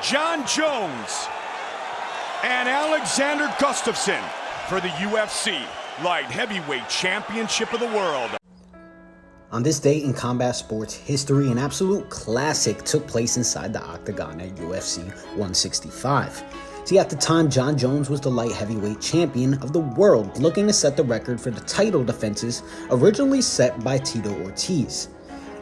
Jon Jones and Alexander Gustaffson for the UFC Light Heavyweight Championship of the World. On this day in combat sports history, an absolute classic took place inside the octagon at UFC 165. See, at the time, Jon Jones was the light heavyweight champion of the world, looking to set the record for the title defenses originally set by Tito Ortiz.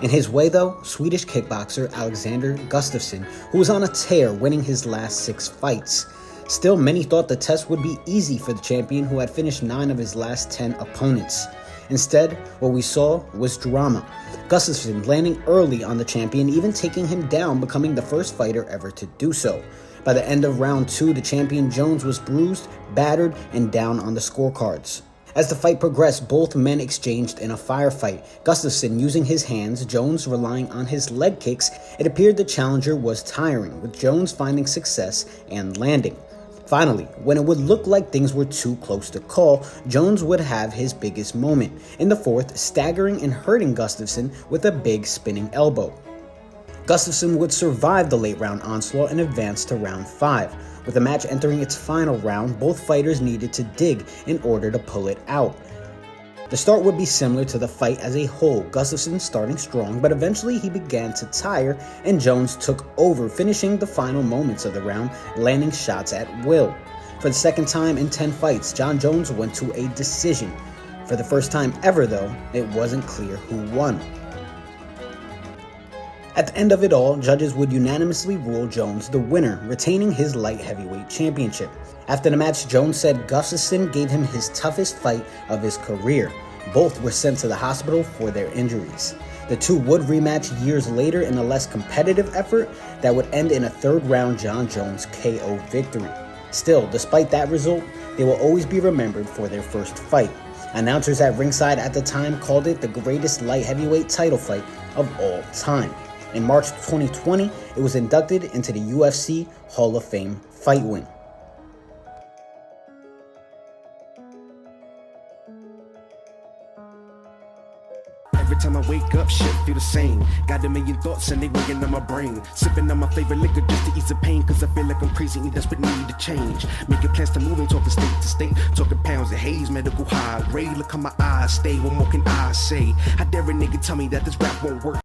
In his way, though, Swedish kickboxer Alexander Gustaffson, who was on a tear, winning his last 6 fights. Still, many thought the test would be easy for the champion, who had finished 9 of his last 10 opponents. Instead, what we saw was drama. Gustaffson landing early on the champion, even taking him down, becoming the first fighter ever to do so. By the end of round 2, the champion Jones was bruised, battered, and down on the scorecards. As the fight progressed, both men exchanged in a firefight. Gustaffson using his hands, Jones relying on his leg kicks. It appeared the challenger was tiring, with Jones finding success and landing. Finally, when it would look like things were too close to call, Jones would have his biggest moment. In the 4th, staggering and hurting Gustaffson with a big spinning elbow. Gustaffson would survive the late round onslaught and advance to round 5. With the match entering its final round, both fighters needed to dig in order to pull it out. The start would be similar to the fight as a whole, Gustaffson starting strong, but eventually he began to tire and Jones took over, finishing the final moments of the round, landing shots at will. For the second time in 10 fights, Jon Jones went to a decision. For the first time ever, though, it wasn't clear who won. At the end of it all, judges would unanimously rule Jones the winner, retaining his light heavyweight championship. After the match, Jones said Gustaffson gave him his toughest fight of his career. Both were sent to the hospital for their injuries. The two would rematch years later in a less competitive effort that would end in a 3rd round Jon Jones KO victory. Still, despite that result, they will always be remembered for their first fight. Announcers at ringside at the time called it the greatest light heavyweight title fight of all time. In March 2020, it was inducted into the UFC Hall of Fame Fight Wing. Every time I wake up, shit feel the same. Got a million thoughts and they weighing on my brain. Sipping on my favorite liquor just to ease the pain, cause I feel like I'm crazy and desperate need to change. Making plans to move and talking state to state. Talking pounds and haze, medical high grade. Look how my eyes stay, what more can I say? How dare a nigga tell me that this rap won't work?